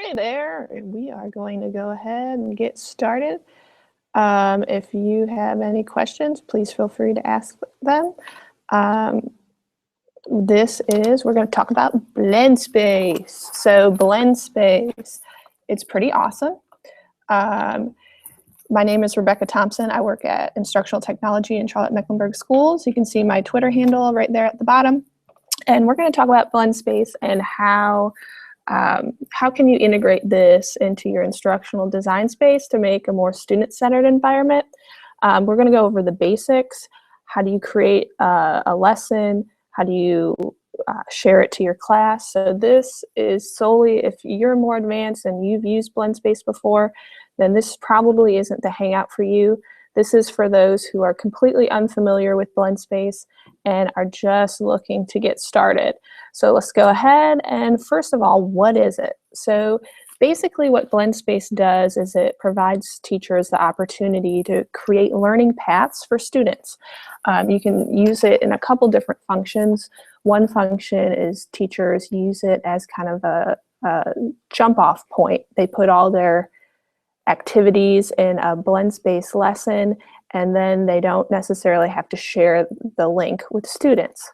Hey there, we are going to go ahead and get started. If you have any questions, please feel free to ask them. We're going to talk about Blendspace. So Blendspace, it's pretty awesome. My name is Rebecca Thompson. I work at Instructional Technology in Charlotte-Mecklenburg Schools. You can see my Twitter handle right there at the bottom. And we're going to talk about Blendspace and how can you integrate this into your instructional design space to make a more student-centered environment. We're going to go over the basics. How do you create a lesson? How do you share it to your class? So this is solely, if you're more advanced and you've used Blendspace before, then this probably isn't the hangout for you. This is for those who are completely unfamiliar with Blendspace and are just looking to get started. So let's go ahead and first of all, what is it? So basically what Blendspace does is it provides teachers the opportunity to create learning paths for students. You can use it in a couple different functions. One function is teachers use it as kind of a jump off point. They put all their activities in a Blendspace lesson, and then they don't necessarily have to share the link with students.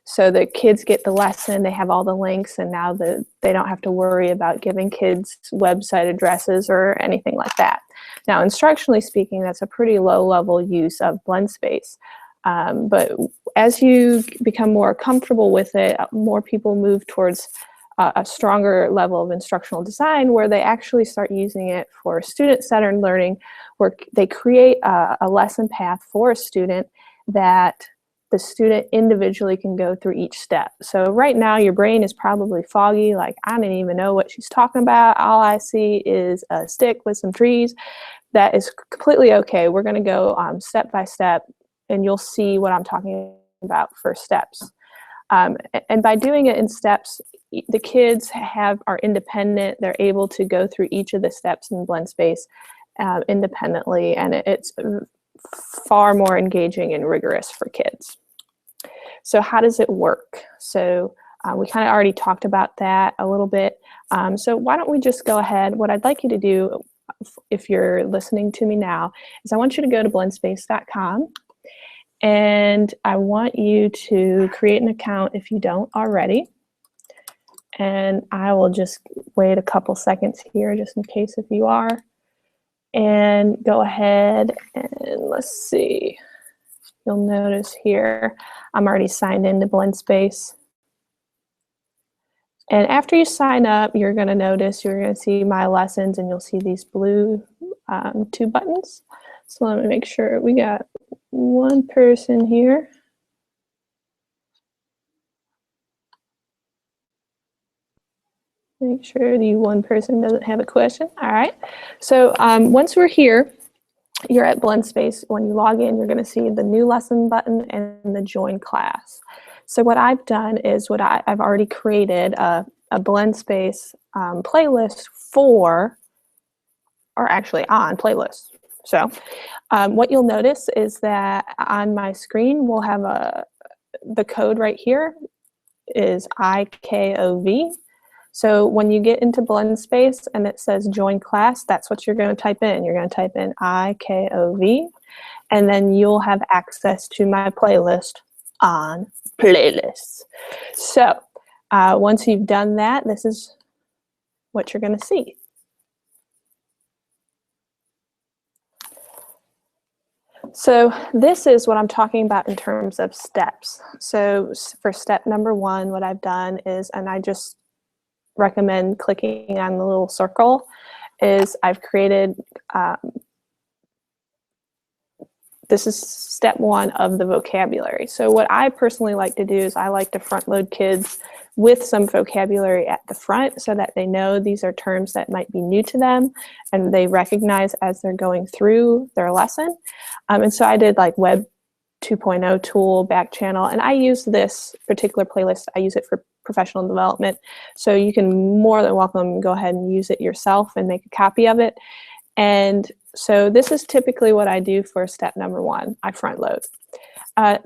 So the kids get the lesson, they have all the links, and now they don't have to worry about giving kids website addresses or anything like that. Now, instructionally speaking, that's a pretty low-level use of Blendspace. But as you become more comfortable with it, more people move towards a stronger level of instructional design where they actually start using it for student-centered learning, where they create a lesson path for a student that the student individually can go through each step. So right now your brain is probably foggy, like I don't even know what she's talking about. All I see is a stick with some trees. That is completely okay. We're going to go step by step, and you'll see what I'm talking about for steps. And by doing it in steps, the kids are independent. They're able to go through each of the steps in Blendspace independently, and it's far more engaging and rigorous for kids. So how does it work? So we kind of already talked about that a little bit. So why don't we just go ahead. What I'd like you to do, if you're listening to me now, is I want you to go to blendspace.com. And I want you to create an account if you don't already. And I will just wait a couple seconds here just in case if you are. And go ahead and let's see. You'll notice here I'm already signed into Blendspace. And after you sign up, you're going to see my lessons, and you'll see these blue 2 buttons. So let me make sure we got one person here. Make sure the one person doesn't have a question. All right. So once we're here, you're at Blendspace. When you log in, you're going to see the new lesson button and the join class. So what I've done is I've already created a Blendspace playlist on playlists. So what you'll notice is that on my screen, we'll have the code right here is IKOV. So when you get into Blendspace and it says join class, that's what you're going to type in. You're going to type in IKOV, and then you'll have access to my playlist on playlists. So once you've done that, this is what you're going to see. So this is what I'm talking about in terms of steps. So for step number 1, what I've done is, and I just recommend clicking on the little circle, is I've created, this is step 1 of the vocabulary. So what I personally like to do is I like to front load kids with some vocabulary at the front so that they know these are terms that might be new to them and they recognize as they're going through their lesson. And so I did like Web 2.0 tool, back channel, and I use this particular playlist. I use it for professional development. So you can more than welcome go ahead and use it yourself and make a copy of it. And so this is typically what I do for step number 1. I front load.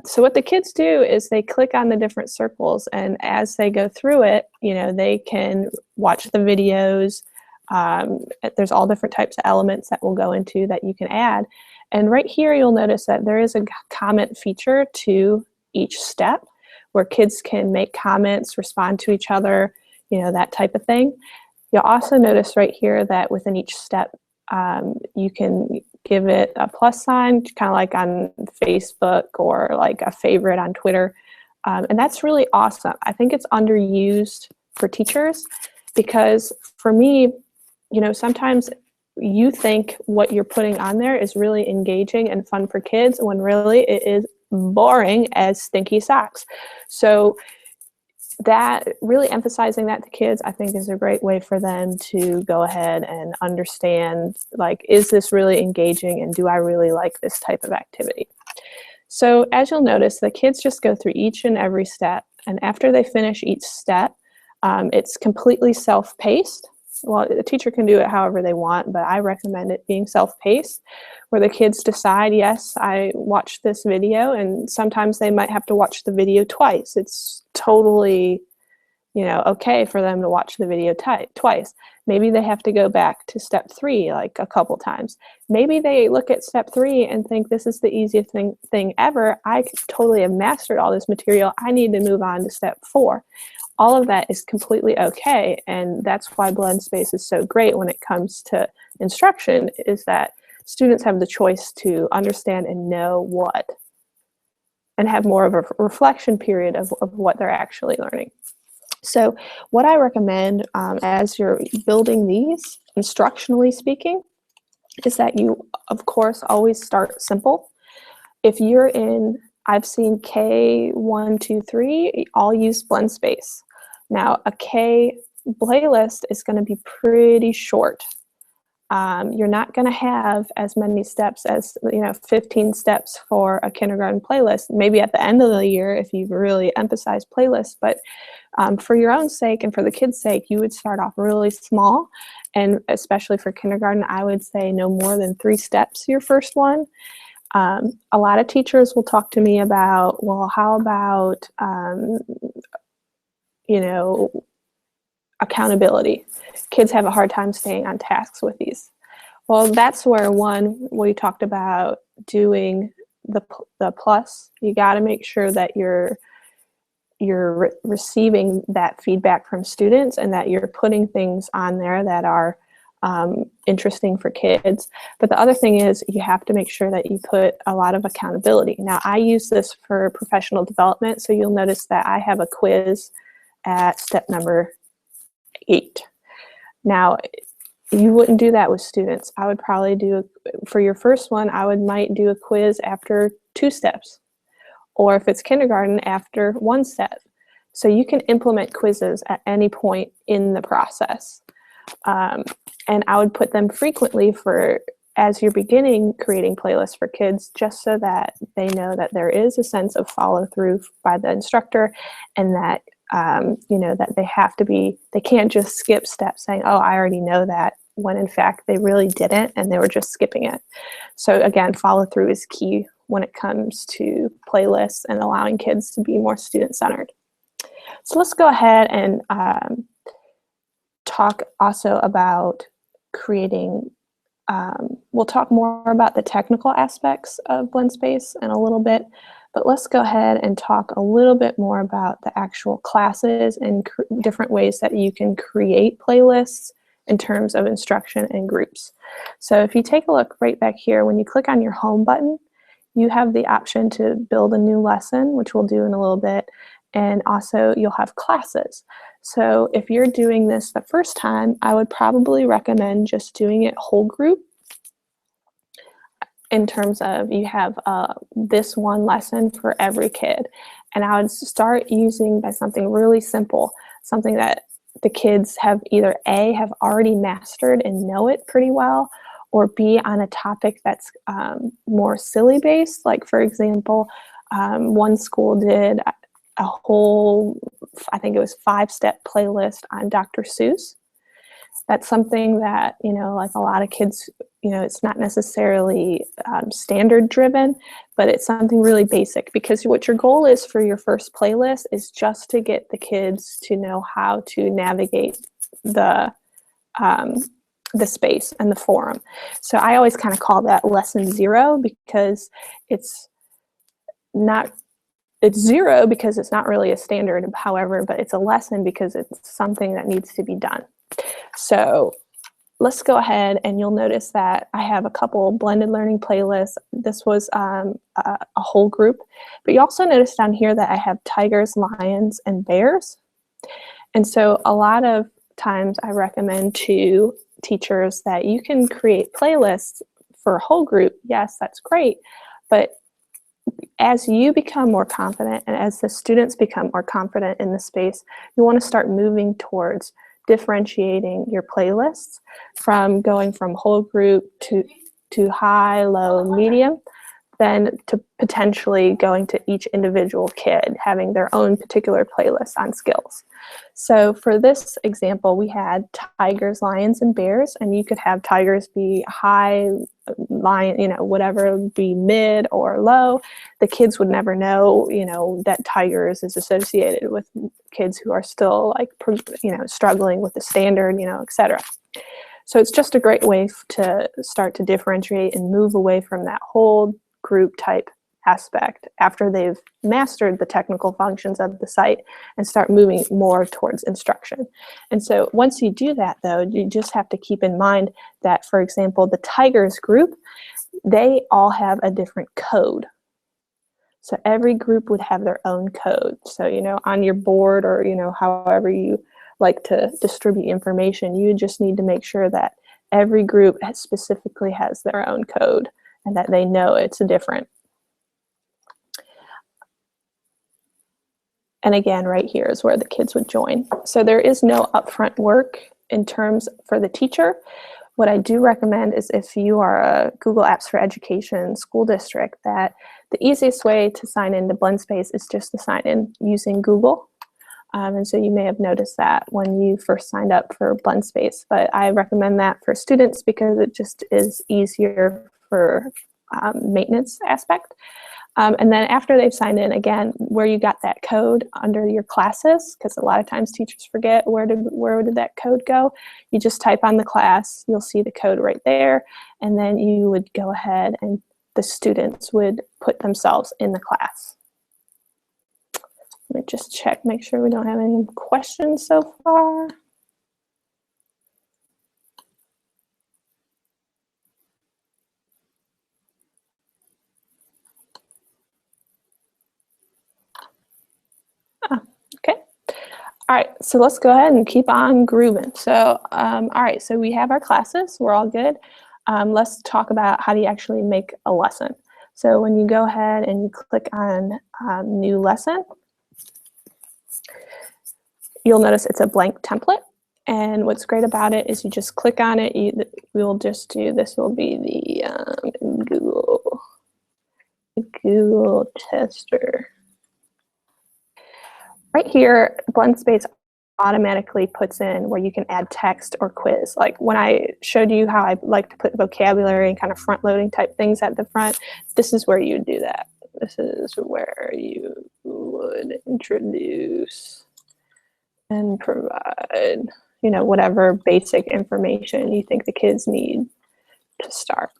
So what the kids do is they click on the different circles, and as they go through it, they can watch the videos, There's all different types of elements that we'll go into that you can add. And right here, you'll notice that there is a comment feature to each step where kids can make comments, respond to each other, that type of thing. You'll also notice right here that within each step, you can give it a plus sign, kind of like on Facebook or like a favorite on Twitter. And that's really awesome. I think it's underused for teachers because for me, sometimes you think what you're putting on there is really engaging and fun for kids when really it is boring as stinky socks. So that really emphasizing that to kids, I think, is a great way for them to go ahead and understand, like, is this really engaging and do I really like this type of activity? So as you'll notice, the kids just go through each and every step. And after they finish each step, it's completely self-paced. Well, the teacher can do it however they want, but I recommend it being self-paced, where the kids decide, yes, I watched this video, and sometimes they might have to watch the video twice. It's totally, okay for them to watch the video twice. Maybe they have to go back to step 3 like a couple times. Maybe they look at step 3 and think this is the easiest thing ever. I totally have mastered all this material. I need to move on to step 4. All of that is completely okay, and that's why Blendspace is so great when it comes to instruction, is that students have the choice to understand and know what, and have more of a reflection period of what they're actually learning. So what I recommend as you're building these, instructionally speaking, is that you, of course, always start simple. If you're in, I've seen K1, 2, 3, all use Blendspace. Now, a K playlist is going to be pretty short. You're not going to have as many steps as, 15 steps for a kindergarten playlist. Maybe at the end of the year, if you really emphasize playlists, but for your own sake and for the kids' sake, you would start off really small. And especially for kindergarten, I would say no more than 3 steps your first one. A lot of teachers will talk to me about, well, how about, accountability. Kids have a hard time staying on tasks with these. Well, that's where we talked about doing the plus. You got to make sure that you're receiving that feedback from students and that you're putting things on there that are interesting for kids. But the other thing is you have to make sure that you put a lot of accountability. Now, I use this for professional development, so you'll notice that I have a quiz at step number 8. Now, you wouldn't do that with students. I would probably for your first one, might do a quiz after 2 steps, or if it's kindergarten, after 1 step. So you can implement quizzes at any point in the process. And I would put them frequently as you're beginning creating playlists for kids, just so that they know that there is a sense of follow through by the instructor, and that that they can't just skip steps saying, oh, I already know that, when in fact they really didn't and they were just skipping it. So again, follow through is key when it comes to playlists and allowing kids to be more student-centered. So let's go ahead and talk also about creating, we'll talk more about the technical aspects of Blendspace in a little bit, but let's go ahead and talk a little bit more about the actual classes and different ways that you can create playlists in terms of instruction and groups. So if you take a look right back here, when you click on your home button, you have the option to build a new lesson, which we'll do in a little bit, and also you'll have classes. So if you're doing this the first time, I would probably recommend just doing it whole group, in terms of you have this one lesson for every kid. And I would start using by something really simple, something that the kids have either A, have already mastered and know it pretty well, or B, on a topic that's more silly based. Like, for example, one school did a whole, I think it was 5-step playlist on Dr. Seuss. That's something that, like a lot of kids, it's not necessarily standard driven, but it's something really basic, because what your goal is for your first playlist is just to get the kids to know how to navigate the the space and the forum. So I always kind of call that lesson 0 because it's not, it's 0 because it's not really a standard, however, but it's a lesson because it's something that needs to be done. So let's go ahead, and you'll notice that I have a couple blended learning playlists. This was a whole group, but you also notice down here that I have tigers, lions, and bears. And so a lot of times I recommend to teachers that you can create playlists for a whole group. Yes, that's great, but as you become more confident and as the students become more confident in the space, you want to start moving towards differentiating your playlists from going from whole group to high, low, medium, then to potentially going to each individual kid having their own particular playlist on skills. So for this example, we had tigers, lions, and bears, and you could have tigers be high, lion, you know, whatever, be mid or low. The kids would never know, you know, that tigers is associated with kids who are still like, you know, struggling with the standard, you know, etc. So it's just a great way to start to differentiate and move away from that whole group type aspect after they've mastered the technical functions of the site and start moving more towards instruction. And so once you do that, though, you just have to keep in mind that, for example, the tigers group, they all have a different code. So every group would have their own code. So, you know, on your board or, you know, however you like to distribute information, you just need to make sure that every group specifically has their own code and that they know it's different. And again, right here is where the kids would join. So there is no upfront work in terms for the teacher. What I do recommend is if you are a Google Apps for Education school district, that the easiest way to sign into Blendspace is just to sign in using Google. And so you may have noticed that when you first signed up for Blendspace, but I recommend that for students because it just is easier for maintenance aspect. And then after they've signed in, again, where you got that code under your classes, because a lot of times teachers forget where did that code go, you just type on the class, you'll see the code right there, and then you would go ahead and the students would put themselves in the class. Let me just check, make sure we don't have any questions so far. Okay. All right, so let's go ahead and keep on grooving. So, all right, so we have our classes, we're all good. Let's talk about how do you actually make a lesson. So when you go ahead and you click on new lesson, you'll notice it's a blank template. And what's great about it is you just click on it. We'll just do, this will be the Google tester. Right here, Blendspace automatically puts in where you can add text or quiz. Like when I showed you how I like to put vocabulary and kind of front-loading type things at the front, this is where you would do that. This is where you would introduce and provide, you know, whatever basic information you think the kids need to start.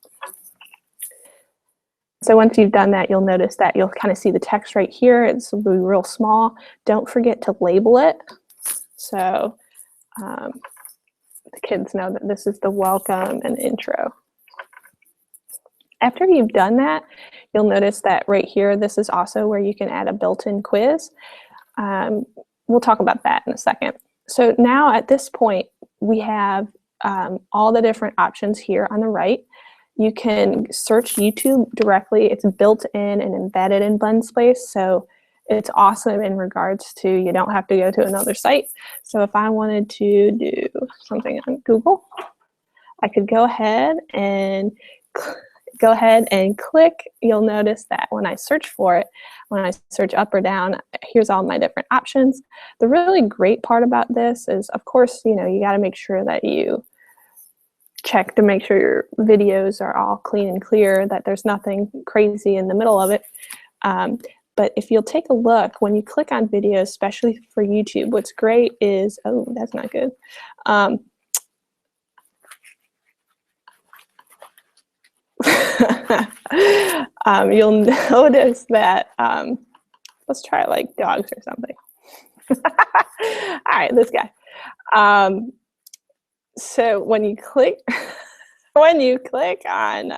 So once you've done that, you'll notice that you'll kind of see the text right here. It's will be real small. Don't forget to label it. So the kids know that this is the welcome and intro. After you've done that, you'll notice that right here, this is also where you can add a built-in quiz. We'll talk about that in a second. So now at this point, we have all the different options here on the right. You can search YouTube directly. It's built in and embedded in Blendspace, so it's awesome in regards to you don't have to go to another site. So if I wanted to do something on Google, I could go ahead and click. You'll notice that when I search for it, when I search up or down, here's all my different options. The really great part about this is, of course, you know, you got to make sure that you check to make sure your videos are all clean and clear, that there's nothing crazy in the middle of it. But if you'll take a look, when you click on videos, especially for YouTube, what's great is, oh, that's not good. you'll notice that, let's try like dogs or something. All right, this guy. So when you click, when you click on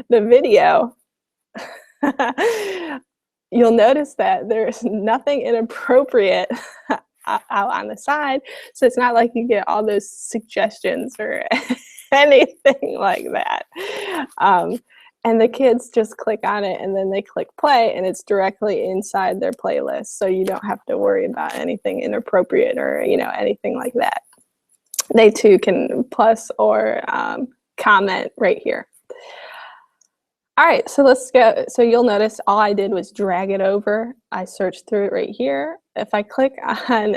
the video, you'll notice that there's nothing inappropriate out on the side. So it's not like you get all those suggestions or anything like that. And the kids just click on it and then they click play and it's directly inside their playlist. So you don't have to worry about anything inappropriate or, you know, anything like that. They too can plus or comment right here. All right, so let's go. So you'll notice all I did was drag it over. I searched through it right here. If I click on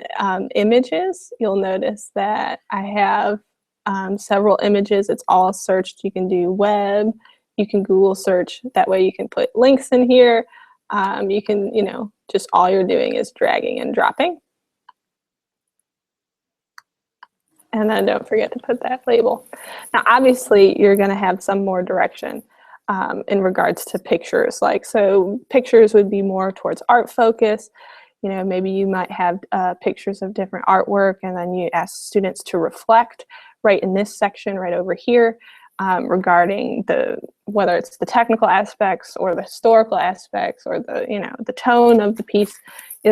images, you'll notice that I have several images. It's all searched. You can do web, you can Google search. That way you can put links in here. You can, you know, just all you're doing is dragging and dropping. And then don't forget to put that label. Now, obviously, you're going to have some more direction in regards to pictures. Like, so pictures would be more towards art focus. You know, maybe you might have pictures of different artwork, and then you ask students to reflect right in this section right over here regarding whether it's the technical aspects or the historical aspects or the, you know, the tone of the piece.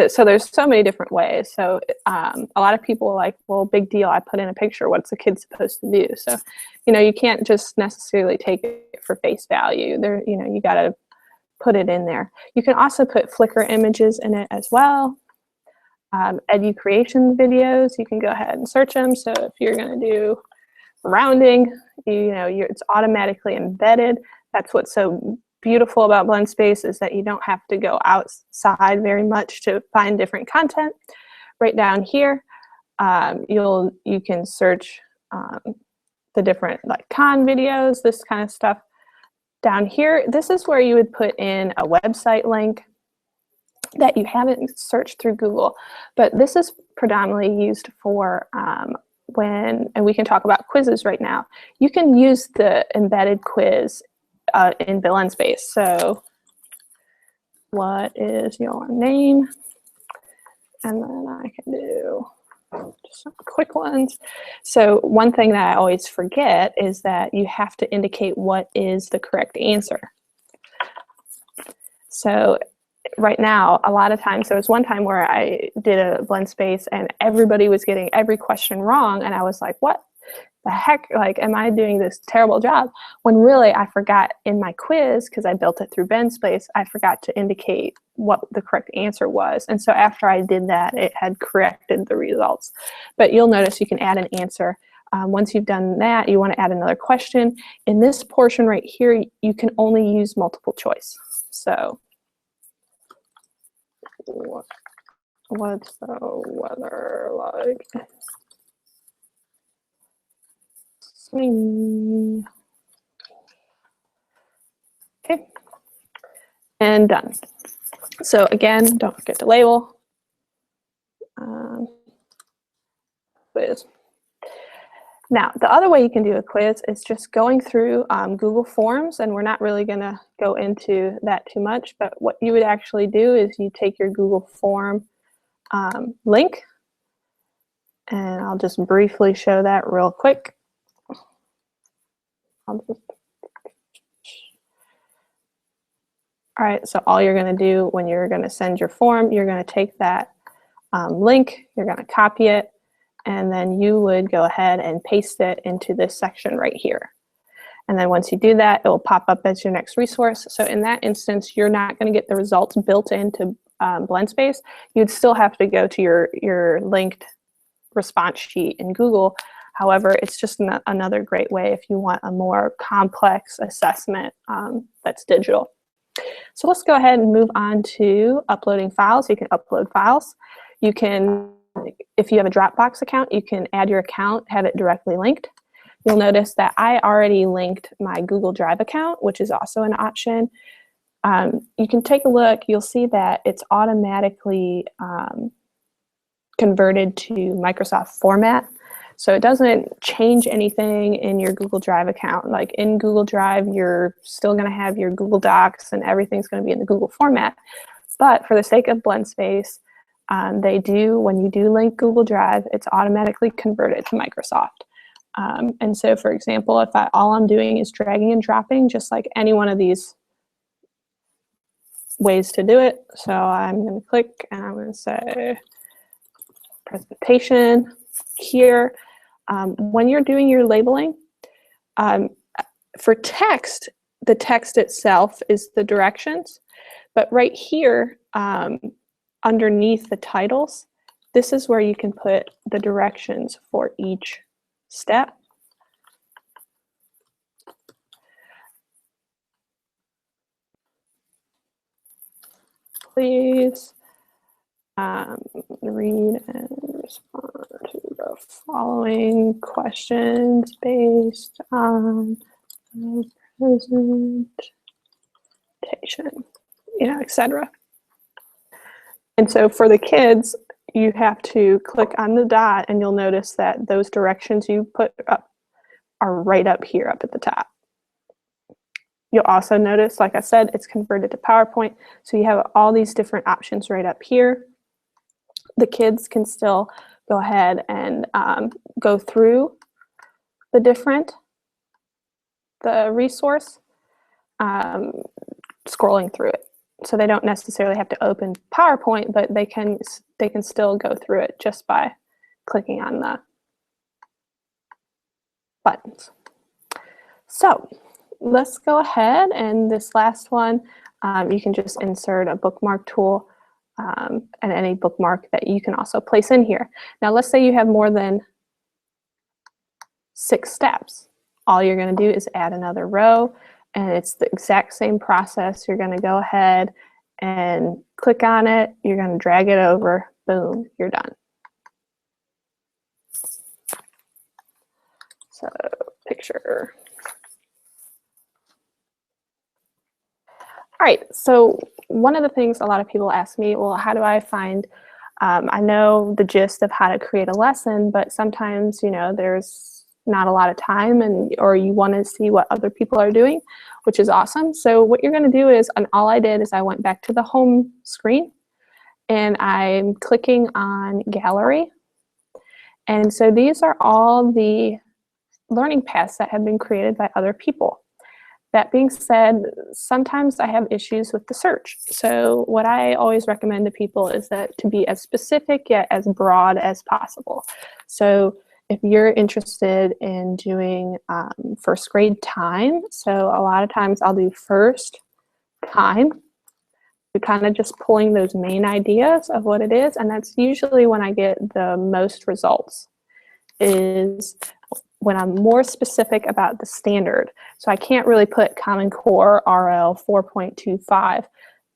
So there's so many different ways. So a lot of people are like, well, big deal, I put in a picture, what's the kid supposed to do? So, you know, you can't just necessarily take it for face value. There, you know, you got to put it in there. You can also put Flickr images in it as well. Edu creation videos, you can go ahead and search them. So if you're going to do rounding, you know, it's automatically embedded. That's what's so beautiful about Blendspace, is that you don't have to go outside very much to find different content. Right down here, you can search the different like con videos, this kind of stuff. Down here, this is where you would put in a website link that you haven't searched through Google, but this is predominantly used for and we can talk about quizzes right now. You can use the embedded quiz in Blendspace. So what is your name? And then I can do just some quick ones. So one thing that I always forget is that you have to indicate what is the correct answer. So right now, a lot of times, there was one time where I did a Blendspace and everybody was getting every question wrong, and I was like, what the heck, like, am I doing this terrible job? When really I forgot in my quiz, because I built it through Blendspace, I forgot to indicate what the correct answer was. And so after I did that, it had corrected the results. But you'll notice you can add an answer. Once you've done that, you want to add another question. In this portion right here, you can only use multiple choice. So what's the weather like? Okay, and done. So again, don't forget to label. Quiz. Now, the other way you can do a quiz is just going through Google Forms, and we're not really going to go into that too much, but what you would actually do is you take your Google Form link, and I'll just briefly show that real quick. All right, so all you're going to do when you're going to send your form, you're going to take that link, you're going to copy it, and then you would go ahead and paste it into this section right here. And then once you do that, it will pop up as your next resource. So in that instance, you're not going to get the results built into Blendspace. You'd still have to go to your linked response sheet in Google. However, it's just another great way if you want a more complex assessment that's digital. So let's go ahead and move on to uploading files. You can upload files. You can, if you have a Dropbox account, you can add your account, have it directly linked. You'll notice that I already linked my Google Drive account, which is also an option. You can take a look. You'll see that it's automatically converted to Microsoft format. So it doesn't change anything in your Google Drive account. Like in Google Drive, you're still going to have your Google Docs and everything's going to be in the Google format. But for the sake of Blendspace, they do, when you do link Google Drive, it's automatically converted to Microsoft. And so, for example, if all I'm doing is dragging and dropping, just like any one of these ways to do it. So I'm going to click and I'm going to say presentation here. When you're doing your labeling, for text, the text itself is the directions. But right here, underneath the titles, this is where you can put the directions for each step. Please read and respond to the following questions based on the presentation, etc. And so for the kids, you have to click on the dot and you'll notice that those directions you put up are right up here, up at the top. You'll also notice, like I said, it's converted to PowerPoint. So you have all these different options right up here. The kids can still go ahead and go through the resource, scrolling through it. So they don't necessarily have to open PowerPoint, but they can still go through it just by clicking on the buttons. So let's go ahead, and this last one, you can just insert a bookmark tool and any bookmark that you can also place in here. Now let's say you have more than 6 steps. All you're going to do is add another row, and it's the exact same process. You're going to go ahead and click on it. You're going to drag it over. Boom, you're done. So picture. All right, so one of the things a lot of people ask me, well, how do I find, I know the gist of how to create a lesson, but sometimes, there's not a lot of time or you want to see what other people are doing, which is awesome. So what you're going to do is, and all I did is I went back to the home screen and I'm clicking on gallery. And so these are all the learning paths that have been created by other people. That being said, sometimes I have issues with the search. So what I always recommend to people is that to be as specific yet as broad as possible. So if you're interested in doing first grade time, so a lot of times I'll do first time, kind of just pulling those main ideas of what it is, and that's usually when I get the most results, is when I'm more specific about the standard. So I can't really put Common Core RL 4.25.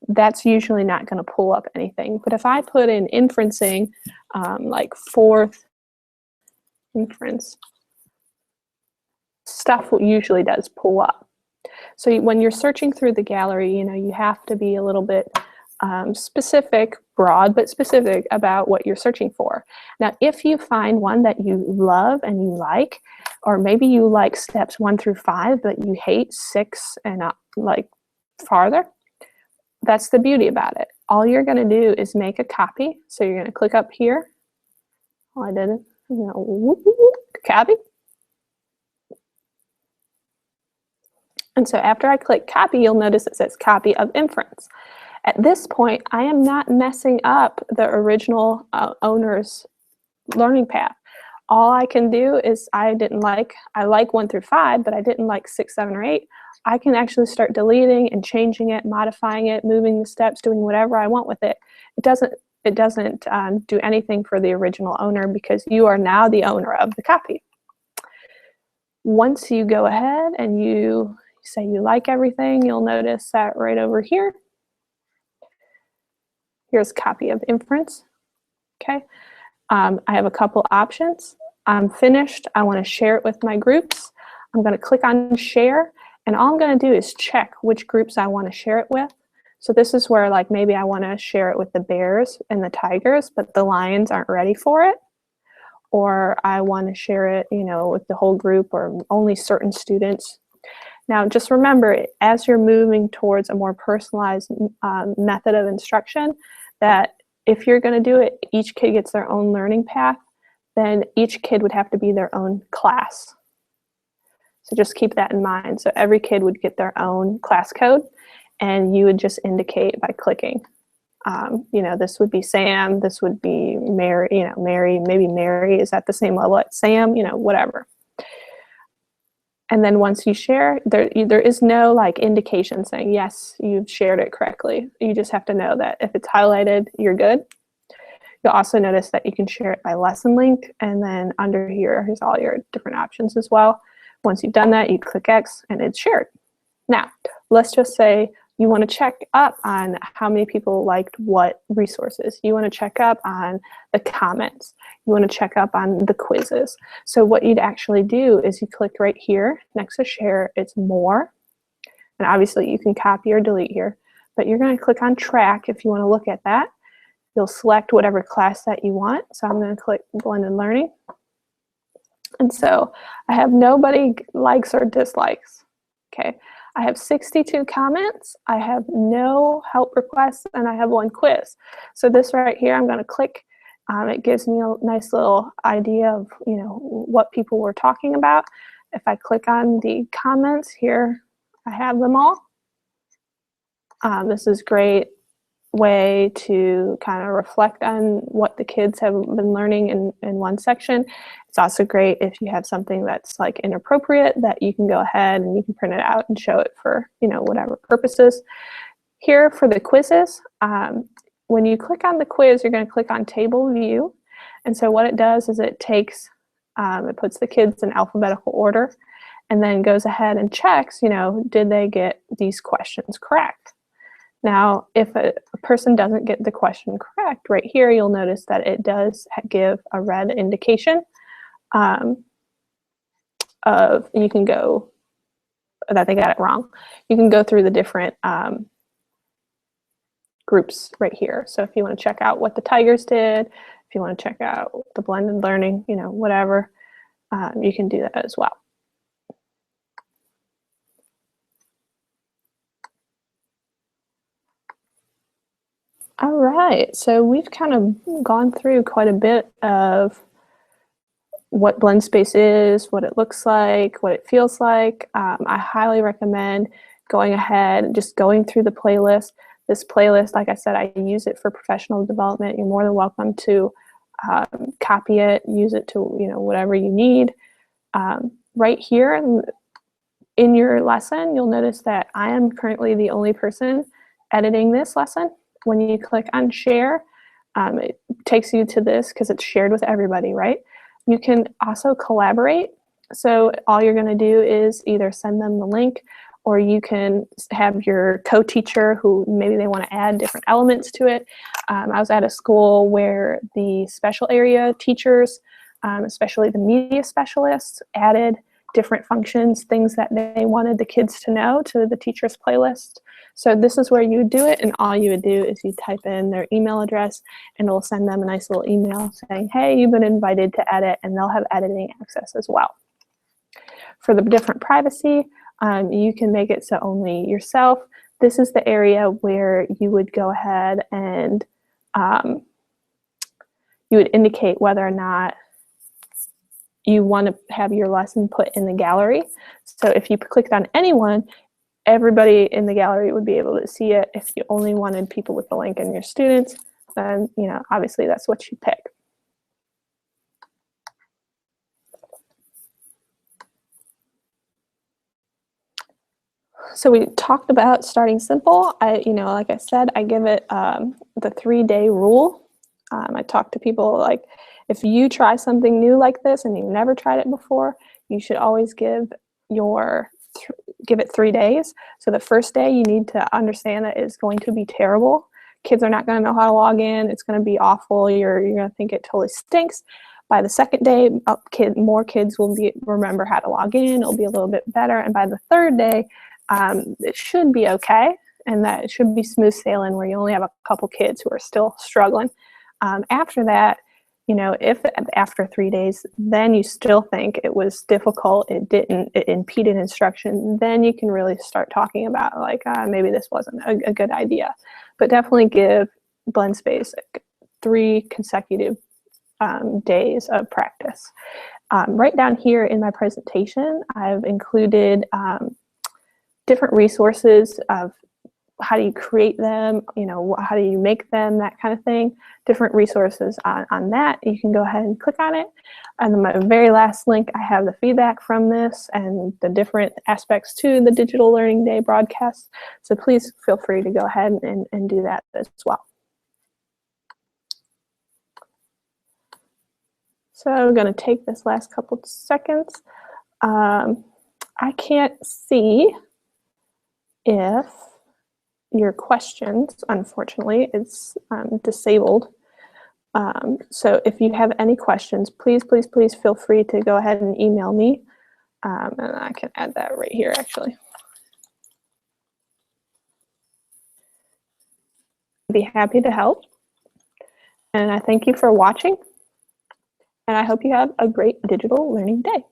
That's usually not going to pull up anything. But if I put in inferencing, like fourth inference, stuff usually does pull up. So when you're searching through the gallery, you have to be a little bit specific, broad but specific about what you're searching for. Now, if you find one that you love and you like, or maybe you like steps 1 through 5, but you hate 6 and like farther, that's the beauty about it. All you're going to do is make a copy. So you're going to click up here. Oh, I did it. Copy. And so after I click copy, you'll notice it says copy of inference. At this point, I am not messing up the original owner's learning path. All I can do is I like 1 through 5, but I didn't like 6, 7, or 8. I can actually start deleting and changing it, modifying it, moving the steps, doing whatever I want with it. It doesn't do anything for the original owner because you are now the owner of the copy. Once you go ahead and you say you like everything, you'll notice that right over here, here's copy of inference. Okay, I have a couple options. I'm finished. I want to share it with my groups. I'm going to click on share, and all I'm going to do is check which groups I want to share it with. So this is where, like, maybe I want to share it with the bears and the tigers, but the lions aren't ready for it. or I want to share it, with the whole group or only certain students. Now, just remember, as you're moving towards a more personalized method of instruction, that if you're going to do it, each kid gets their own learning path, then each kid would have to be their own class. So just keep that in mind. So every kid would get their own class code, and you would just indicate by clicking. This would be Sam, this would be Mary, Mary, maybe Mary is at the same level as Sam, whatever. And then once you share, there is no like indication saying, yes, you've shared it correctly. You just have to know that if it's highlighted, you're good. You'll also notice that you can share it by lesson link, and then under here's all your different options as well. Once you've done that, you click X and it's shared. Now, let's just say you want to check up on how many people liked what resources. You want to check up on the comments. You want to check up on the quizzes. So what you'd actually do is you click right here next to share, it's more. And obviously you can copy or delete here, but you're going to click on track if you want to look at that. You'll select whatever class that you want. So I'm going to click blended learning. And so I have nobody likes or dislikes. Okay. I have 62 comments, I have no help requests, and I have 1 quiz. So this right here, I'm going to click. It gives me a nice little idea of what people were talking about. If I click on the comments here, I have them all. This is great way to kind of reflect on what the kids have been learning in one section. It's also great if you have something that's like inappropriate that you can go ahead and you can print it out and show it for whatever purposes. Here for the quizzes, when you click on the quiz, you're going to click on table view, and so what it does is it takes it puts the kids in alphabetical order and then goes ahead and checks did they get these questions correct. Now, if a person doesn't get the question correct, right here, you'll notice that it does give a red indication of, you can go, that they got it wrong. You can go through the different groups right here. So if you want to check out what the Tigers did, if you want to check out the blended learning, whatever, you can do that as well. All right, so we've kind of gone through quite a bit of what Blendspace is, what it looks like, what it feels like. I highly recommend going ahead and just going through the playlist. This playlist, like I said, I use it for professional development. You're more than welcome to copy it, use it to whatever you need. Right here in your lesson, you'll notice that I am currently the only person editing this lesson. When you click on share, it takes you to this because it's shared with everybody, right? You can also collaborate. So all you're going to do is either send them the link, or you can have your co-teacher who maybe they want to add different elements to it. I was at a school where the special area teachers, especially the media specialists, added different functions, things that they wanted the kids to know to the teacher's playlist. So this is where you would do it, and all you would do is you type in their email address, and it'll send them a nice little email saying, hey, you've been invited to edit, and they'll have editing access as well. For the different privacy, you can make it so only yourself. This is the area where you would go ahead and you would indicate whether or not you want to have your lesson put in the gallery. So if you clicked on anyone, everybody in the gallery would be able to see it. If you only wanted people with the link and your students, then obviously that's what you pick. So we talked about starting simple. Like I said, I give it the 3-day rule. I talk to people like, if you try something new like this and you've never tried it before, you should always give it 3 days. So the first day, you need to understand that it's going to be terrible. Kids are not going to know how to log in. It's going to be awful. You're going to think it totally stinks. By the second day, more kids will remember how to log in. It'll be a little bit better. And by the third day, it should be okay. And that it should be smooth sailing where you only have a couple kids who are still struggling. After that, You know, if after 3 days, then you still think it was difficult, it impeded instruction, then you can really start talking about like, maybe this wasn't a good idea. But definitely give Blendspace 3 consecutive days of practice. Right down here in my presentation, I've included different resources of how do you create them, you know, how do you make them, that kind of thing. Different resources on that. You can go ahead and click on it. And then my very last link, I have the feedback from this and the different aspects to the Digital Learning Day broadcast. So please feel free to go ahead and do that as well. So I'm going to take this last couple of seconds. I can't see if your questions, unfortunately, it's disabled. So if you have any questions, please feel free to go ahead and email me. And I can add that right here, actually. I'd be happy to help. And I thank you for watching. And I hope you have a great digital learning day.